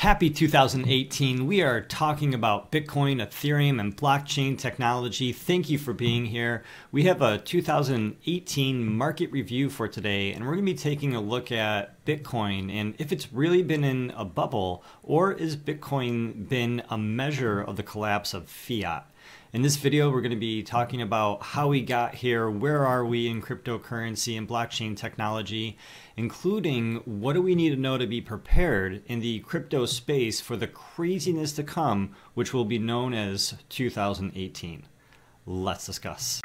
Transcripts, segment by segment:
Happy 2018. We are talking about Bitcoin, Ethereum, and blockchain technology. Thank you for being here. We have a 2018 market review for today, and we're going to be taking a look at Bitcoin and if it's really been in a bubble, or is Bitcoin been a measure of the collapse of fiat. In this video, we're going to be talking about how we got here, where are we in cryptocurrency and blockchain technology, including what do we need to know to be prepared in the crypto space for the craziness to come, which will be known as 2018. Let's discuss.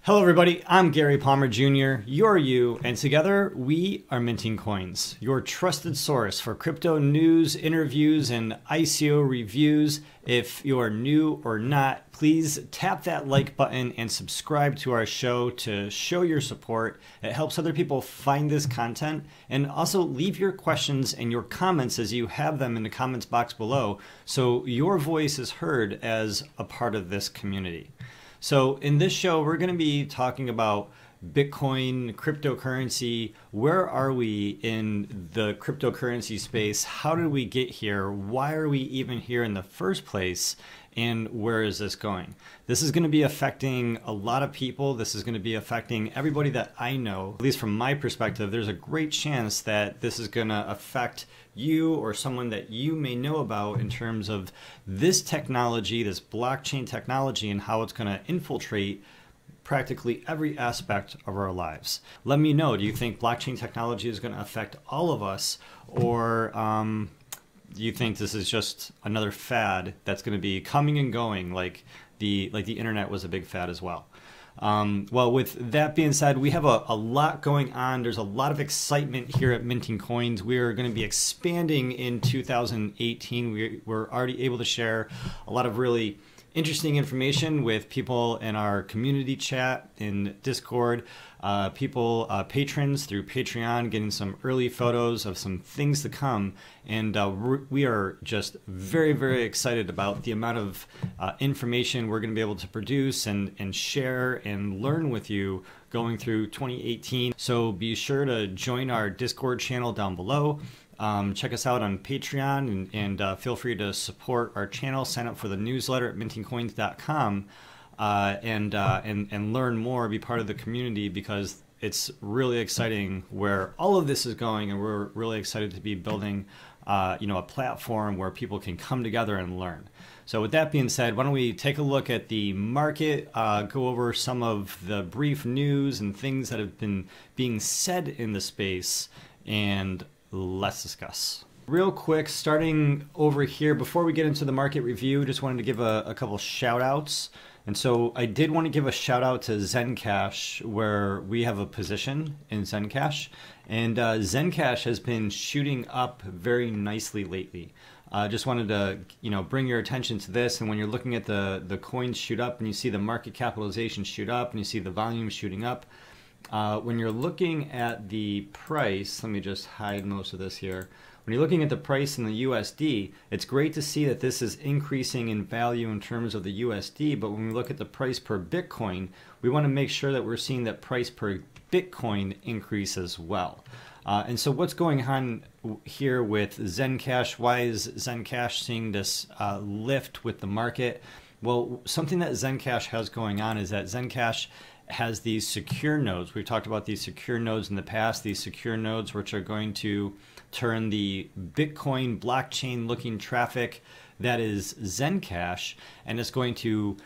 Hello everybody, I'm Gary Palmer Jr., you're you, and together we are Minting Coins, your trusted source for crypto news, interviews, and ICO reviews. If you are new or not, please tap that like button and subscribe to our show to show your support. It helps other people find this content, and also leave your questions and your comments as you have them in the comments box below so your voice is heard as a part of this community. So in this show, we're going to be talking about Bitcoin, cryptocurrency. Where are we in the cryptocurrency space? How did we get here? Why are we even here in the first place? And where is this going? This is going to be affecting a lot of people. This is going to be affecting everybody that I know. At least from my perspective, there's a great chance that this is going to affect you or someone that you may know about in terms of this technology, this blockchain technology, and how it's going to infiltrate practically every aspect of our lives. Let me know, do you think blockchain technology is going to affect all of us, or do you think this is just another fad that's going to be coming and going like the internet was a big fad as well? Well, with that being said, we have a lot going on. There's a lot of excitement here at Minting Coins. We are going to be expanding in 2018. We're already able to share a lot of really interesting information with people in our community chat in Discord, patrons through Patreon, getting some early photos of some things to come. And we are just very, very excited about the amount of information we're going to be able to produce and share and learn with you going through 2018. So be sure to join our Discord channel down below. Check us out on Patreon and feel free to support our channel. Sign up for the newsletter at mintingcoins.com and learn more, be part of the community, because it's really exciting where all of this is going, and we're really excited to be building a platform where people can come together and learn. So with that being said, why don't we take a look at the market, go over some of the brief news and things that have been being said in the space, and let's discuss. Real quick, starting over here, before we get into the market review, just wanted to give a couple shout outs. And so I did want to give a shout out to Zencash, where we have a position in Zencash. And Zencash has been shooting up very nicely lately. Just wanted to bring your attention to this. And when you're looking at the coins shoot up and you see the market capitalization shoot up and you see the volume shooting up, when you're looking at the price, let me just hide most of this here. When you're looking at the price in the USD, it's great to see that this is increasing in value in terms of the USD, but when we look at the price per Bitcoin, we want to make sure that we're seeing that price per Bitcoin increase as well. And so what's going on here with Zencash? Why is Zencash seeing this lift with the market? Well, something that Zencash has going on is that Zencash has these secure nodes. We've talked about these secure nodes in the past, these secure nodes which are going to turn the Bitcoin blockchain looking traffic that is Zencash, and it's going to,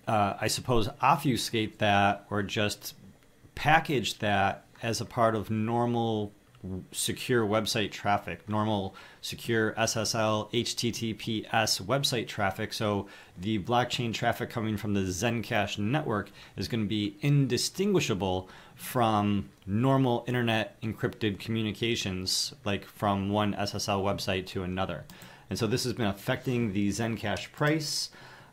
I suppose, obfuscate that or just package that as a part of normal secure website traffic, normal secure SSL HTTPS website traffic. So the blockchain traffic coming from the Zencash network is going to be indistinguishable from normal internet encrypted communications, like from one SSL website to another. And so this has been affecting the Zencash price.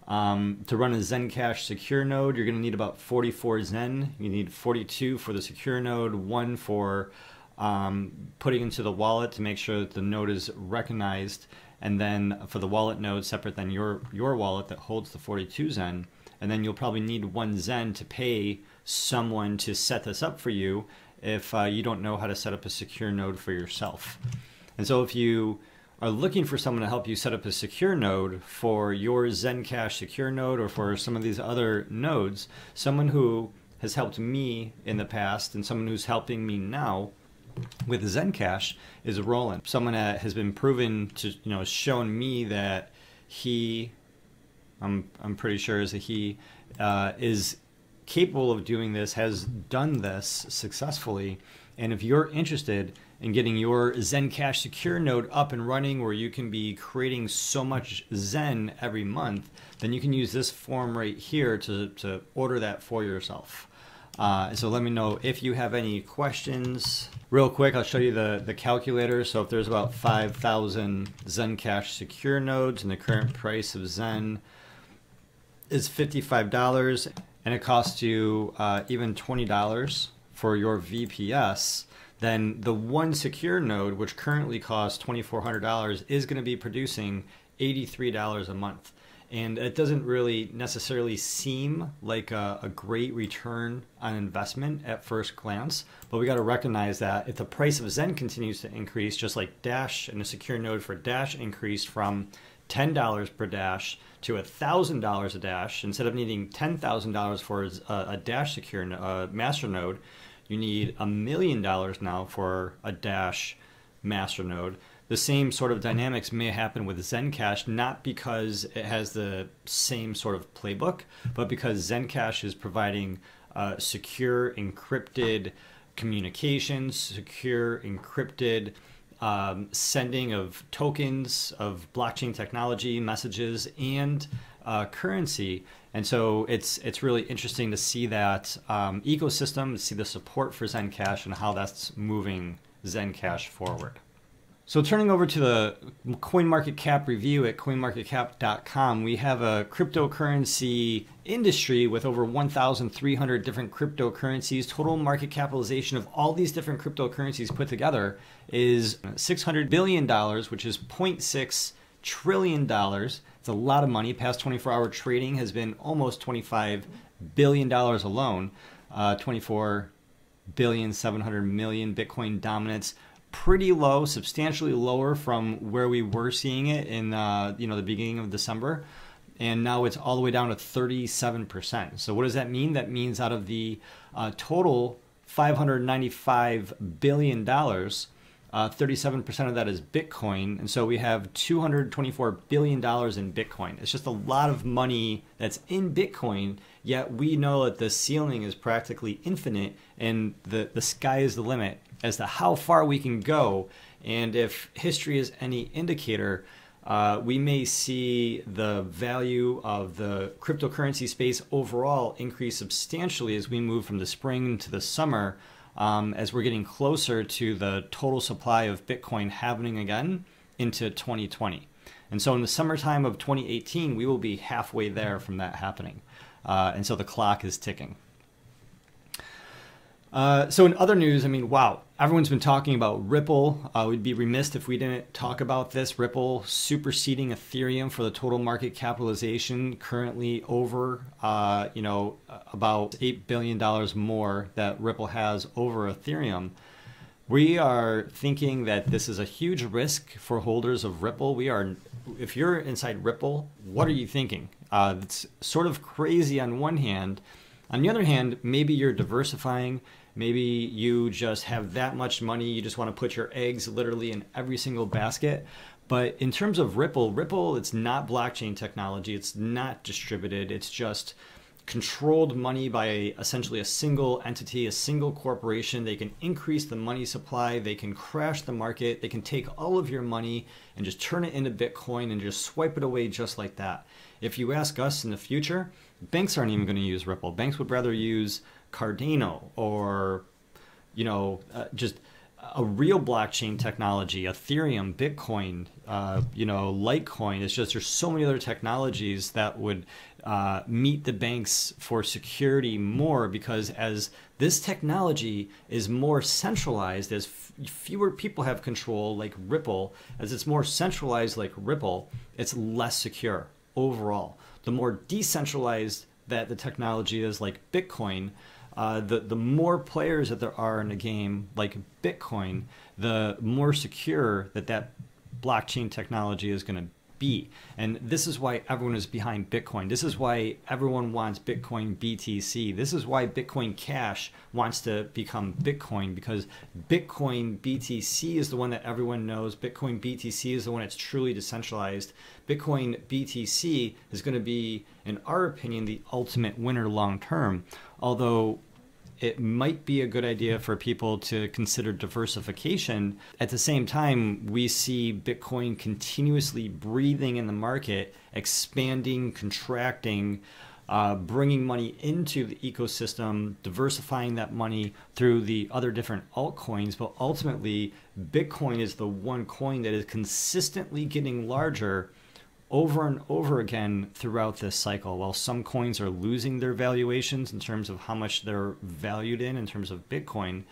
To run a Zencash secure node, you're going to need about 44 Zen. You need 42 for the secure node, 1 for putting into the wallet to make sure that the node is recognized, and then for the wallet node separate than your wallet that holds the 42 Zen, and then you'll probably need 1 Zen to pay someone to set this up for you if you don't know how to set up a secure node for yourself. And so if you are looking for someone to help you set up a secure node for your Zencash secure node or for some of these other nodes, someone who has helped me in the past and someone who's helping me now with Zencash is Roland. Someone that has been proven to, shown me that I'm pretty sure is that he is capable of doing this, has done this successfully. And if you're interested in getting your Zencash secure node up and running where you can be creating so much Zen every month, then you can use this form right here to order that for yourself. So let me know if you have any questions. Real quick, I'll show you the calculator. So if there's about 5,000 Zencash secure nodes and the current price of Zen is $55 and it costs you even $20 for your VPS, then the one secure node, which currently costs $2,400, is going to be producing $83 a month. And it doesn't really necessarily seem like a great return on investment at first glance, but we got to recognize that if the price of Zen continues to increase, just like Dash and a secure node for Dash increased from $10 per Dash to $1,000 a Dash, instead of needing $10,000 for a Dash secure master node, you need $1 million now for a Dash master node. The same sort of dynamics may happen with Zencash, not because it has the same sort of playbook, but because Zencash is providing secure encrypted communications, secure encrypted sending of tokens, of blockchain technology, messages, and currency. And so it's really interesting to see that ecosystem, to see the support for Zencash and how that's moving Zencash forward. So turning over to the CoinMarketCap review at coinmarketcap.com, we have a cryptocurrency industry with over 1,300 different cryptocurrencies. Total market capitalization of all these different cryptocurrencies put together is $600 billion, which is $0.6 trillion. It's a lot of money. Past 24-hour trading has been almost $25 billion alone. 24 billion, 700 million. Bitcoin dominance pretty low, substantially lower from where we were seeing it in the beginning of December, and now it's all the way down to 37%. So what does that mean? That means out of the total $595 billion, 37% of that is Bitcoin, and so we have $224 billion in Bitcoin. It's just a lot of money that's in Bitcoin, yet we know that the ceiling is practically infinite, and the sky is the limit as to how far we can go. And if history is any indicator, we may see the value of the cryptocurrency space overall increase substantially as we move from the spring to the summer, as we're getting closer to the total supply of Bitcoin happening again into 2020. And so in the summertime of 2018, we will be halfway there from that happening. And so the clock is ticking. So in other news, I mean, wow, everyone's been talking about Ripple. We'd be remiss if we didn't talk about this. Ripple superseding Ethereum for the total market capitalization, currently over, about $8 billion more that Ripple has over Ethereum. We are thinking that this is a huge risk for holders of Ripple. If you're inside Ripple, what are you thinking? It's sort of crazy on one hand. On the other hand, maybe you're diversifying. Maybe you just have that much money. You just want to put your eggs literally in every single basket. But in terms of Ripple, it's not blockchain technology. It's not distributed. It's just controlled money by essentially a single entity, a single corporation. They can increase the money supply. They can crash the market. They can take all of your money and just turn it into Bitcoin and just swipe it away just like that. If you ask us in the future, banks aren't even going to use Ripple. Banks would rather use Cardano or, a real blockchain technology, Ethereum, Bitcoin, Litecoin. It's just there's so many other technologies that would meet the banks for security more, because as this technology is more centralized, as fewer people have control, like Ripple, as it's more centralized like Ripple, it's less secure overall. The more decentralized that the technology is, like Bitcoin, the more players that there are in a game like Bitcoin, the more secure that blockchain technology is going to be. And this is why everyone is behind Bitcoin. This is why everyone wants Bitcoin BTC. This is why Bitcoin Cash wants to become Bitcoin, because Bitcoin BTC is the one that everyone knows. Bitcoin BTC is the one that's truly decentralized. Bitcoin BTC is going to be, in our opinion, the ultimate winner long term. Although it might be a good idea for people to consider diversification. At the same time, we see Bitcoin continuously breathing in the market, expanding, contracting, bringing money into the ecosystem, diversifying that money through the other different altcoins. But ultimately, Bitcoin is the one coin that is consistently getting larger over and over again throughout this cycle. While some coins are losing their valuations in terms of how much they're valued in terms of Bitcoin,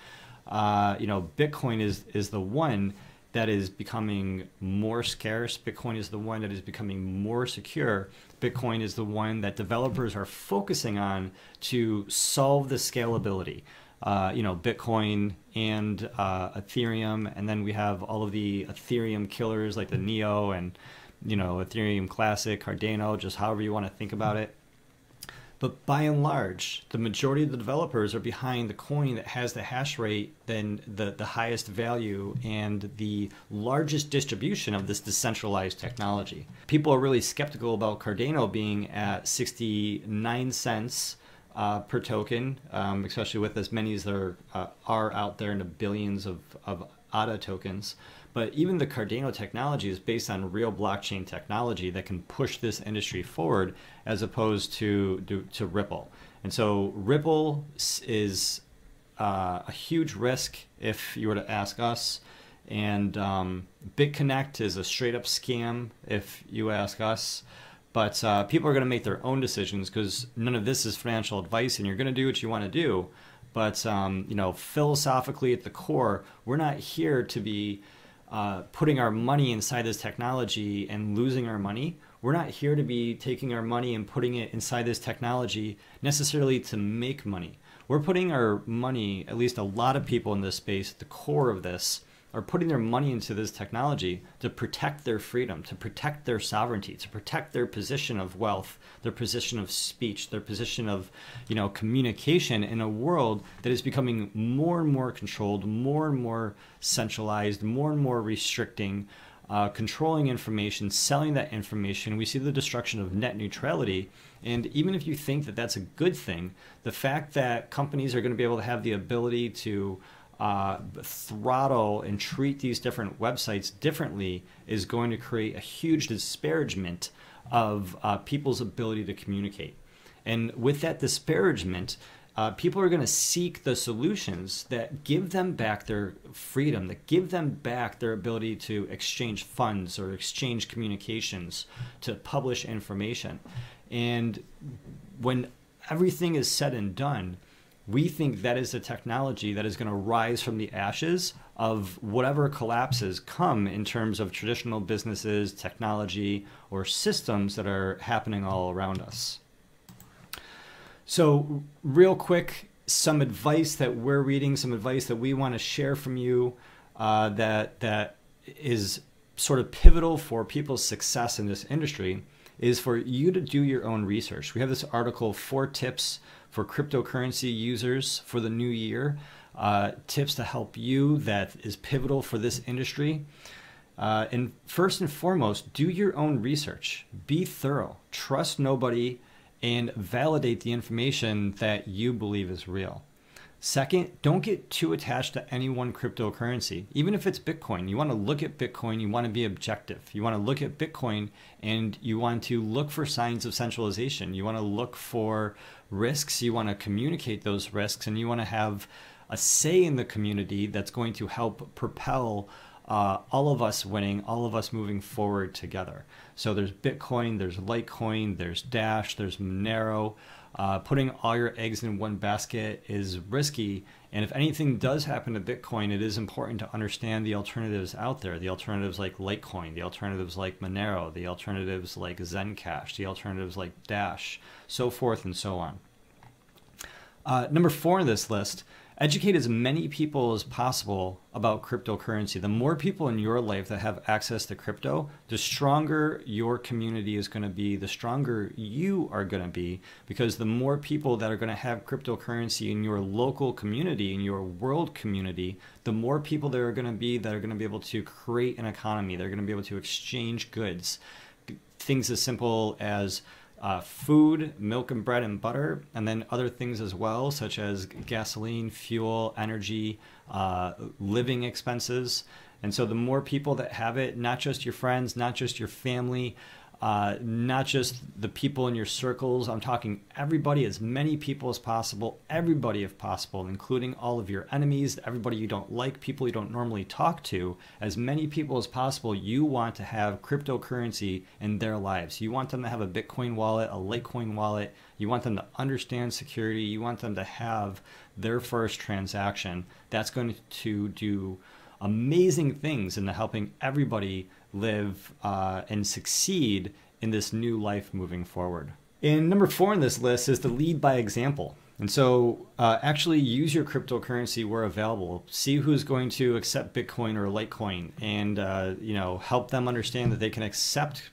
Bitcoin is the one that is becoming more scarce. Bitcoin is the one that is becoming more secure. Bitcoin is the one that developers are focusing on to solve the scalability. Bitcoin and Ethereum, and then we have all of the Ethereum killers like the Neo and Ethereum Classic, Cardano, just however you want to think about it. But by and large, the majority of the developers are behind the coin that has the hash rate, then the highest value and the largest distribution of this decentralized technology. People are really skeptical about Cardano being at 69 cents per token, especially with as many as there are out there in the billions of ADA tokens. But even the Cardano technology is based on real blockchain technology that can push this industry forward, as opposed to Ripple. And so Ripple is a huge risk if you were to ask us. And BitConnect is a straight up scam if you ask us. But people are going to make their own decisions, because none of this is financial advice, and you're going to do what you want to do. But philosophically at the core, we're not here to be putting our money inside this technology and losing our money. We're not here to be taking our money and putting it inside this technology necessarily to make money. We're putting our money, at least a lot of people in this space, at the core of this, are putting their money into this technology to protect their freedom, to protect their sovereignty, to protect their position of wealth, their position of speech, their position of, communication in a world that is becoming more and more controlled, more and more centralized, more and more restricting, controlling information, selling that information. We see the destruction of net neutrality. And even if you think that that's a good thing, the fact that companies are going to be able to have the ability to throttle and treat these different websites differently is going to create a huge disparagement of people's ability to communicate. And with that disparagement, people are going to seek the solutions that give them back their freedom, that give them back their ability to exchange funds or exchange communications, to publish information. And when everything is said and done, we think that is a technology that is going to rise from the ashes of whatever collapses come in terms of traditional businesses, technology, or systems that are happening all around us. So real quick, some advice that we're reading, some advice that we want to share from you that is sort of pivotal for people's success in this industry is for you to do your own research. We have this article, 4 tips for cryptocurrency users for the new year, tips to help you that is pivotal for this industry. And first and foremost, do your own research. Be thorough. Trust nobody and validate the information that you believe is real. Second, don't get too attached to any one cryptocurrency. Even if it's Bitcoin, you want to look at Bitcoin, you want to be objective. You want to look at Bitcoin and you want to look for signs of centralization. You want to look for risks, you want to communicate those risks, and you want to have a say in the community that's going to help propel all of us winning, all of us moving forward together. So there's Bitcoin, there's Litecoin, there's Dash, there's Monero. Putting all your eggs in one basket is risky. And if anything does happen to Bitcoin, it is important to understand the alternatives out there. The alternatives like Litecoin, the alternatives like Monero, the alternatives like Zencash, the alternatives like Dash, so forth and so on. Number 4 on this list, educate as many people as possible about cryptocurrency. The more people in your life that have access to crypto, the stronger your community is going to be, the stronger you are going to be, because the more people that are going to have cryptocurrency in your local community, in your world community, the more people there are going to be that are going to be able to create an economy. They're going to be able to exchange goods. Things as simple as food, milk and bread and butter, and then other things as well, such as gasoline, fuel, energy, living expenses. And so the more people that have it, not just your friends, not just your family, not just the people in your circles, I'm talking everybody, as many people as possible, everybody if possible, including all of your enemies, everybody you don't like, people you don't normally talk to, as many people as possible, you want to have cryptocurrency in their lives. You want them to have a Bitcoin wallet, a Litecoin wallet. You want them to understand security. You want them to have their first transaction. That's going to do amazing things into helping everybody live and succeed in this new life moving forward. And number 4 on this list is to lead by example. And so actually use your cryptocurrency where available. See who's going to accept Bitcoin or Litecoin, and help them understand that they can accept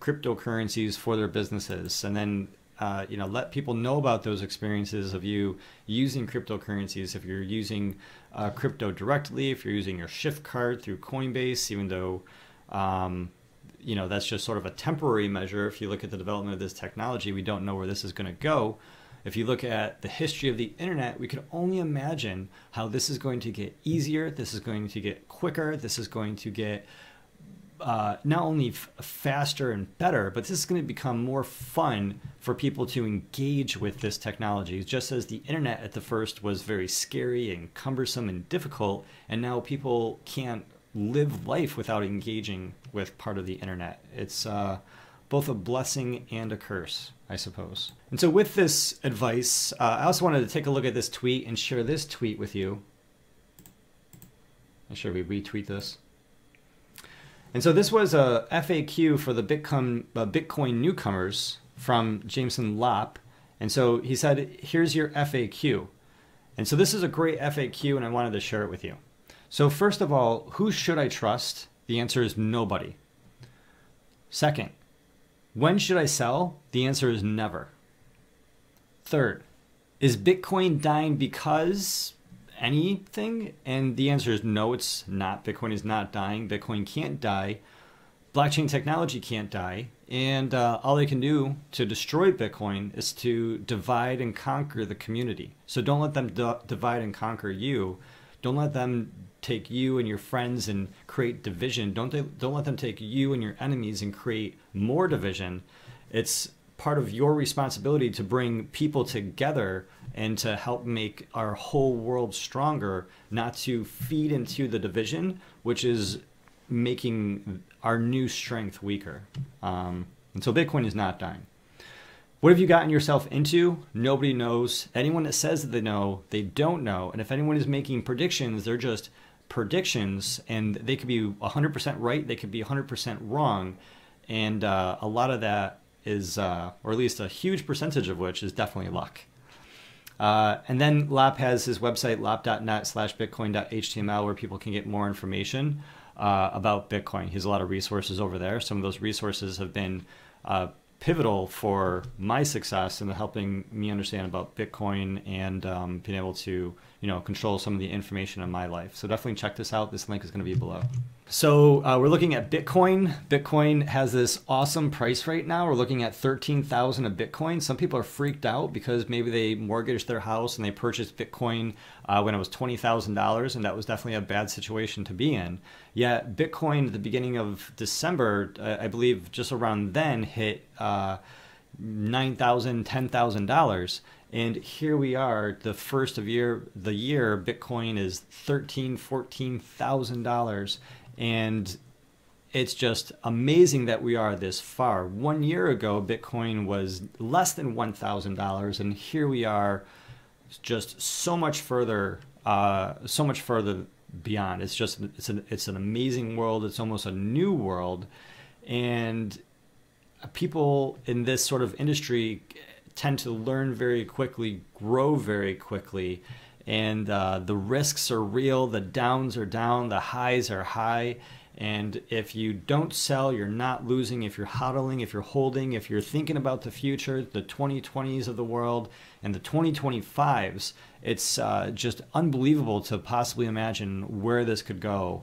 cryptocurrencies for their businesses. And then let people know about those experiences of you using cryptocurrencies. If you're using crypto directly, if you're using your Schiff card through Coinbase, even though that's just sort of a temporary measure. If you look at the development of this technology, we don't know where this is going to go. If you look at the history of the internet, we can only imagine how this is going to get easier. This is going to get quicker. This is going to get not only faster and better, but this is going to become more fun for people to engage with this technology. Just as the internet at the first was very scary and cumbersome and difficult, and now people can't live life without engaging with part of the internet. It's both a blessing and a curse, I suppose. And so with this advice, I also wanted to take a look at this tweet and share this tweet with you. Make sure we retweet this. And so this was a FAQ for the Bitcoin newcomers from Jameson Lopp. And so he said, here's your FAQ. And so this is a great FAQ, and I wanted to share it with you. So first of all, who should I trust? The answer is nobody. Second, when should I sell? The answer is never. Third, is Bitcoin dying because anything? And the answer is no, it's not. Bitcoin is not dying. Bitcoin can't die. Blockchain technology can't die. And all they can do to destroy Bitcoin is to divide and conquer the community. So don't let them divide and conquer you. Don't let them take you and your friends and create division. Don't let them take you and your enemies and create more division. It's part of your responsibility to bring people together and to help make our whole world stronger, not to feed into the division, which is making our new strength weaker. And so Bitcoin is not dying. What have you gotten yourself into? Nobody knows. Anyone that says that they know, they don't know. And if anyone is making predictions, they're just predictions, and they could be 100% right, they could be 100% wrong. And a lot of that is, or at least a huge percentage of which is definitely luck. And then Lopp has his website, lopp.net/bitcoin.html, where people can get more information about Bitcoin. He has a lot of resources over there. Some of those resources have been pivotal for my success in helping me understand about Bitcoin and being able to, control some of the information in my life. So definitely check this out. This link is going to be below. So we're looking at Bitcoin. Bitcoin has this awesome price right now. We're looking at 13,000 a Bitcoin. Some people are freaked out because maybe they mortgaged their house and they purchased Bitcoin when it was $20,000, and that was definitely a bad situation to be in. Yet Bitcoin at the beginning of December, I believe just around then, hit $9,000, $10,000. And here we are, the first of the year, Bitcoin is $14,000-$14,000. And it's just amazing that we are this far. 1 year ago, Bitcoin was less than $1,000, and here we are, just so much further beyond. It's an amazing world. It's almost a new world, and people in this sort of industry tend to learn very quickly, grow very quickly, and the risks are real. The downs are down, the highs are high. And if you don't sell, you're not losing. If you're hodling, if you're holding, if you're thinking about the future, the 2020s of the world and the 2025s, it's just unbelievable to possibly imagine where this could go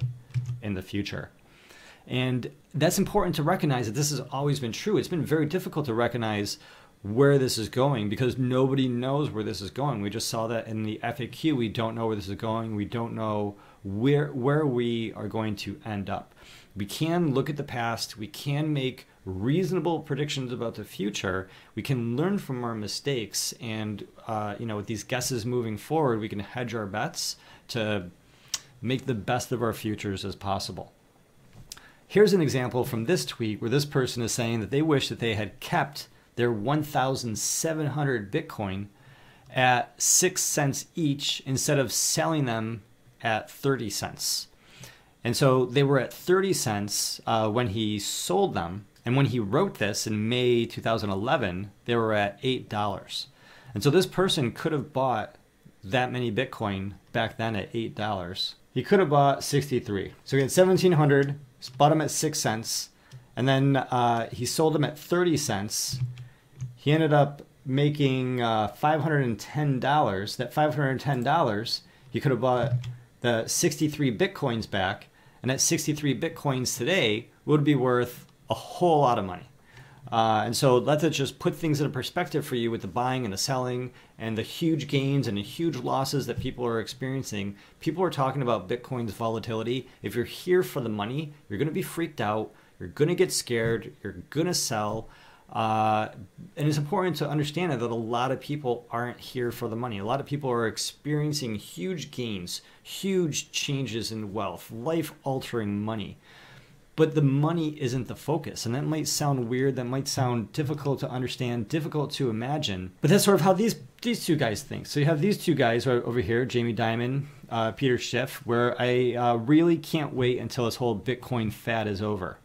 in the future. And that's important to recognize that this has always been true. It's been very difficult to recognize where this is going because nobody knows where this is going. We just saw that in the FAQ. We don't know where this is going. We don't know where we are going to end up. We can look at the past. We can make reasonable predictions about the future. We can learn from our mistakes, and with these guesses moving forward, we can hedge our bets to make the best of our futures as possible. Here's an example from this tweet where this person is saying that they wish that they had kept their 1,700 Bitcoin at 6 cents each instead of selling them at 30 cents. And so they were at 30 cents when he sold them. And when he wrote this in May 2011, they were at $8. And so this person could have bought that many Bitcoin back then at $8. He could have bought 63. So he had 1,700, bought them at 6 cents, and then he sold them at 30 cents. He ended up making $510. That $510, he could have bought the 63 Bitcoins back, and at 63 Bitcoins today would be worth a whole lot of money. And so let's just put things in perspective for you with the buying and the selling and the huge gains and the huge losses that people are experiencing. People are talking about Bitcoin's volatility. If you're here for the money, you're going to be freaked out. You're going to get scared. You're going to sell. And it's important to understand that a lot of people aren't here for the money. A lot of people are experiencing huge gains, huge changes in wealth, life-altering money. But the money isn't the focus. And that might sound weird. That might sound difficult to understand, difficult to imagine. But that's sort of how these two guys think. So you have these two guys right over here, Jamie Dimon, Peter Schiff, where I really can't wait until this whole Bitcoin fad is over.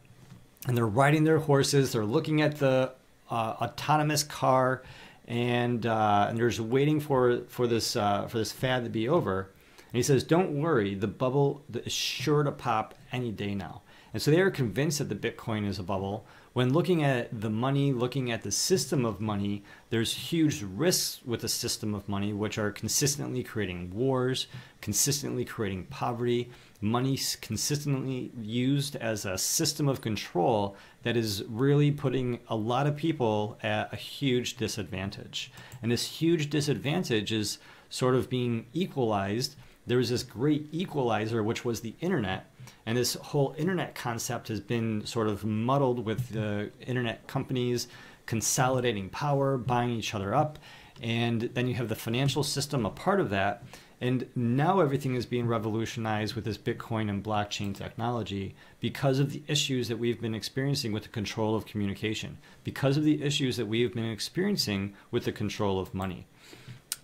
And they're riding their horses. They're looking at the autonomous car, and they're just waiting for this fad to be over. And he says, "Don't worry, the bubble is sure to pop any day now." And so they are convinced that the Bitcoin is a bubble. When looking at the money, looking at the system of money, there's huge risks with the system of money, which are consistently creating wars, consistently creating poverty, money consistently used as a system of control that is really putting a lot of people at a huge disadvantage. And this huge disadvantage is sort of being equalized. There was this great equalizer, which was the internet. And this whole internet concept has been sort of muddled with the internet companies consolidating power, buying each other up. And then you have the financial system, a part of that. And now everything is being revolutionized with this Bitcoin and blockchain technology because of the issues that we've been experiencing with the control of communication, because of the issues that we've been experiencing with the control of money.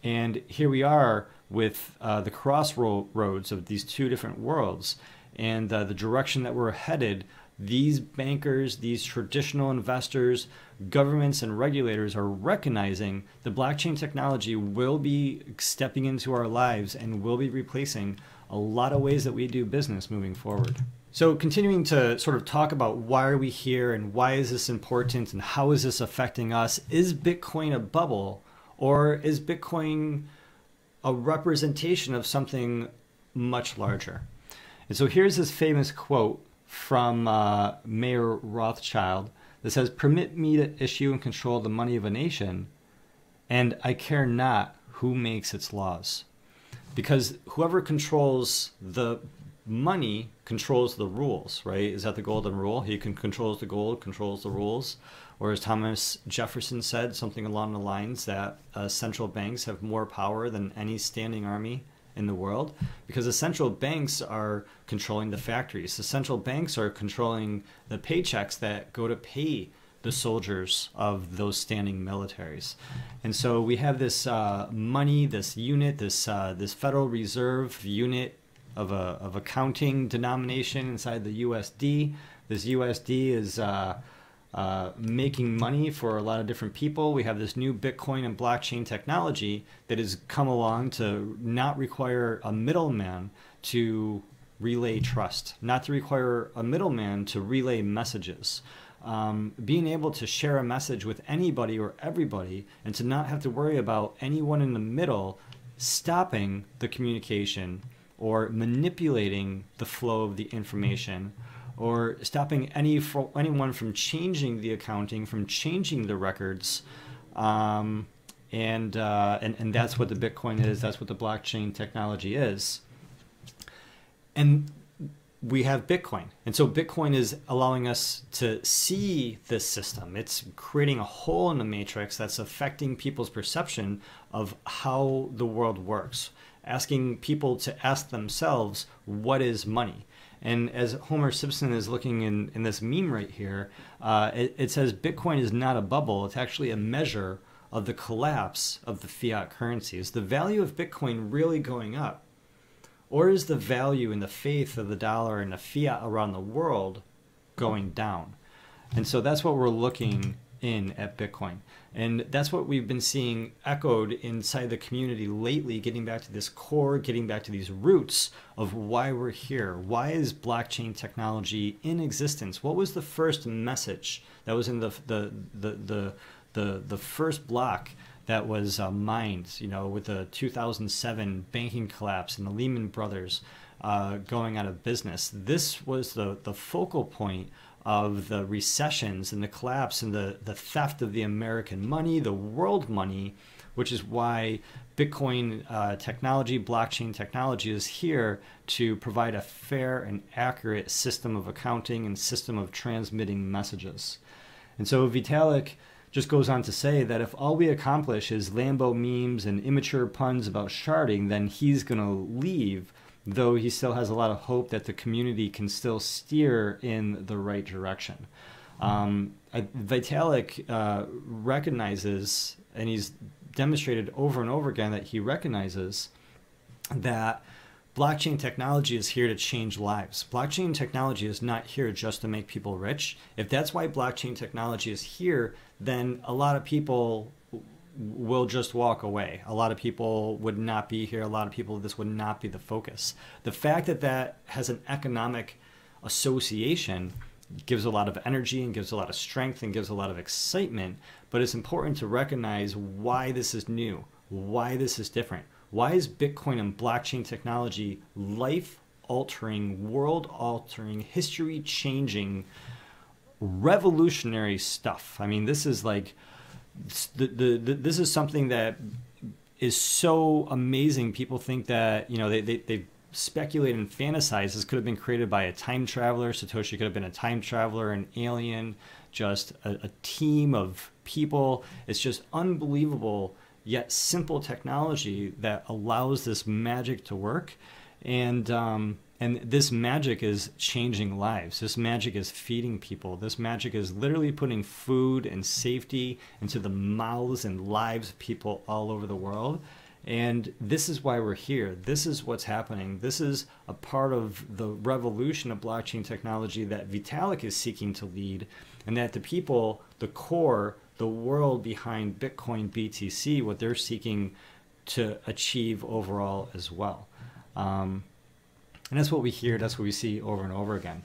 And here we are with the crossroads of these two different worlds. And the direction that we're headed, these bankers, these traditional investors, governments, and regulators are recognizing the blockchain technology will be stepping into our lives and will be replacing a lot of ways that we do business moving forward. So continuing to sort of talk about why are we here and why is this important and how is this affecting us? Is Bitcoin a bubble, or is Bitcoin a representation of something much larger? And so here's this famous quote from Mayer Rothschild that says, "Permit me to issue and control the money of a nation, and I care not who makes its laws." Because whoever controls the money controls the rules, right? Is that the golden rule? He can controls the gold, controls the rules. Or as Thomas Jefferson said, something along the lines that central banks have more power than any standing army in the world, because the central banks are controlling the factories. The central banks are controlling the paychecks that go to pay the soldiers of those standing militaries. And so we have this money, this unit, this Federal Reserve unit of accounting denomination inside the USD. This USD is making money for a lot of different people. We have this new Bitcoin and blockchain technology that has come along to not require a middleman to relay trust, not to require a middleman to relay messages. Being able to share a message with anybody or everybody and to not have to worry about anyone in the middle stopping the communication or manipulating the flow of the information, or stopping anyone from changing the accounting, from changing the records. And that's what the Bitcoin is. That's what the blockchain technology is. And we have Bitcoin. And so Bitcoin is allowing us to see this system. It's creating a hole in the matrix that's affecting people's perception of how the world works, asking people to ask themselves, what is money? And as Homer Simpson is looking in this meme right here, it says Bitcoin is not a bubble. It's actually a measure of the collapse of the fiat currency. Is the value of Bitcoin really going up? Or is the value and the faith of the dollar and the fiat around the world going down? And so that's what we're looking in at Bitcoin. And that's what we've been seeing echoed inside the community lately, getting back to this core, getting back to these roots of why we're here. Why is blockchain technology in existence? What was the first message that was in the first block that was mined, with the 2007 banking collapse and the Lehman Brothers going out of business? This was the focal point of the recessions and the collapse and the theft of the American money, the world money, which is why Bitcoin technology, blockchain technology is here to provide a fair and accurate system of accounting and system of transmitting messages. And so Vitalik just goes on to say that if all we accomplish is Lambo memes and immature puns about sharding, then he's going to leave, though he still has a lot of hope that the community can still steer in the right direction. Vitalik recognizes, and he's demonstrated over and over again that he recognizes that blockchain technology is here to change lives. Blockchain technology is not here just to make people rich. If that's why blockchain technology is here, then a lot of people will just walk away. A lot of people would not be here. A lot of people, this would not be the focus. The fact that that has an economic association gives a lot of energy and gives a lot of strength and gives a lot of excitement, but it's important to recognize why this is new, why this is different. Why is Bitcoin and blockchain technology life-altering, world-altering, history-changing, revolutionary stuff? I mean, this is like this is something that is so amazing. People think that, they speculate and fantasize this could have been created by a time traveler. Satoshi could have been a time traveler, an alien, just a team of people. It's just unbelievable, yet simple technology that allows this magic to work. And this magic is changing lives. This magic is feeding people. This magic is literally putting food and safety into the mouths and lives of people all over the world. And this is why we're here. This is what's happening. This is a part of the revolution of blockchain technology that Vitalik is seeking to lead, and that the people, the core, the world behind Bitcoin BTC, what they're seeking to achieve overall as well. And that's what we hear, that's what we see over and over again.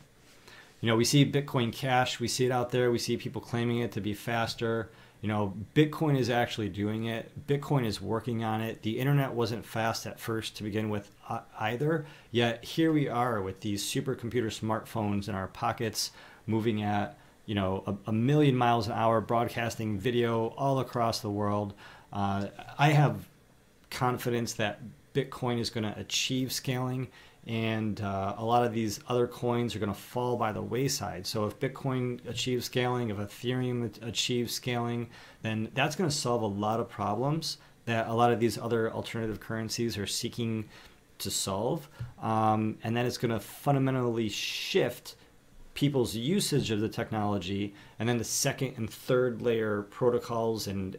We see Bitcoin Cash, we see it out there, we see people claiming it to be faster. Bitcoin is actually doing it. Bitcoin is working on it. The internet wasn't fast at first to begin with either, yet here we are with these supercomputer smartphones in our pockets, moving at a million miles an hour, broadcasting video all across the world. I have confidence that Bitcoin is going to achieve scaling, and a lot of these other coins are going to fall by the wayside. So if Bitcoin achieves scaling, if Ethereum achieves scaling, then that's going to solve a lot of problems that a lot of these other alternative currencies are seeking to solve. And then it's going to fundamentally shift people's usage of the technology, and then the second and third layer protocols and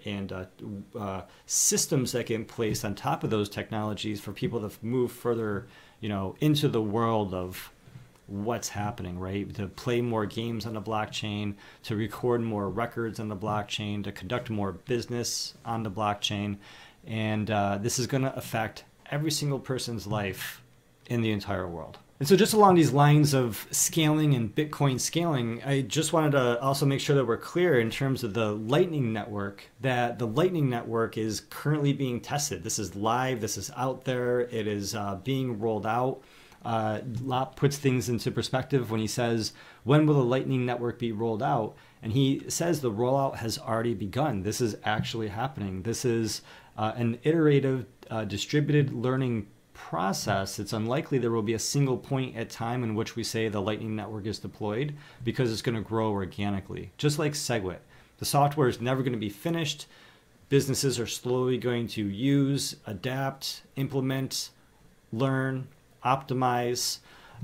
systems that get placed on top of those technologies for people to move further, into the world of what's happening, right? To play more games on the blockchain, to record more records on the blockchain, to conduct more business on the blockchain. And this is going to affect every single person's life in the entire world. And so just along these lines of scaling and Bitcoin scaling, I just wanted to also make sure that we're clear in terms of the Lightning Network, that the Lightning Network is currently being tested. This is live, this is out there, it is being rolled out. Lop puts things into perspective when he says, when will the Lightning Network be rolled out? And he says the rollout has already begun. This is actually happening. This is an iterative, distributed learning process. It's unlikely there will be a single point at time in which we say the Lightning Network is deployed, because it's going to grow organically. Just like SegWit. The software is never going to be finished. Businesses are slowly going to use, adapt, implement, learn, optimize,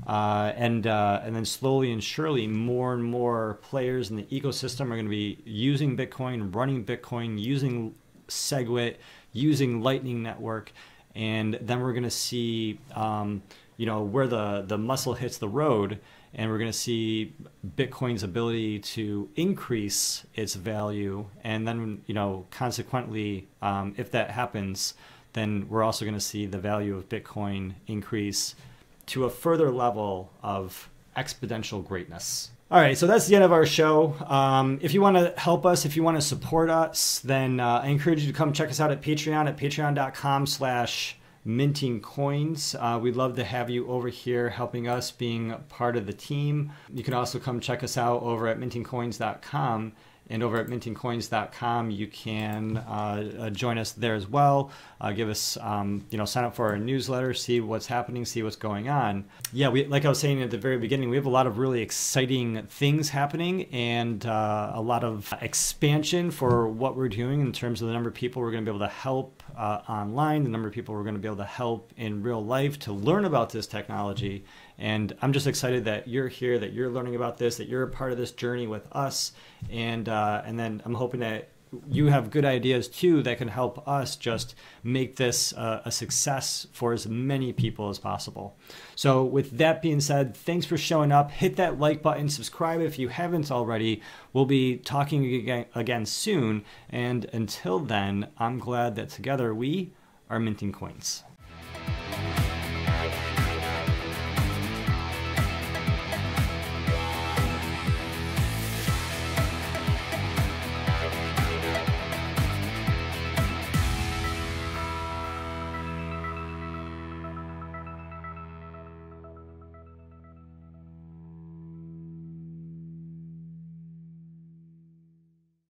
and then slowly and surely more and more players in the ecosystem are going to be using Bitcoin, running Bitcoin, using SegWit, using Lightning Network. And then we're going to see, where the muscle hits the road, and we're going to see Bitcoin's ability to increase its value. And then, consequently, if that happens, then we're also going to see the value of Bitcoin increase to a further level of exponential greatness. All right, so that's the end of our show. If you want to help us, if you want to support us, then I encourage you to come check us out at patreon.com/mintingcoins. We'd love to have you over here helping us, being part of the team. You can also come check us out over at mintingcoins.com. And over at mintingcoins.com, you can join us there as well. Give us, sign up for our newsletter, see what's happening, see what's going on. Yeah, like I was saying at the very beginning, we have a lot of really exciting things happening, and a lot of expansion for what we're doing in terms of the number of people we're going to be able to help online, the number of people we're going to be able to help in real life to learn about this technology. And I'm just excited that you're here, that you're learning about this, that you're a part of this journey with us. And then I'm hoping that you have good ideas too that can help us just make this a success for as many people as possible. So with that being said, thanks for showing up. Hit that like button, subscribe if you haven't already. We'll be talking again soon. And until then, I'm glad that together we are minting coins.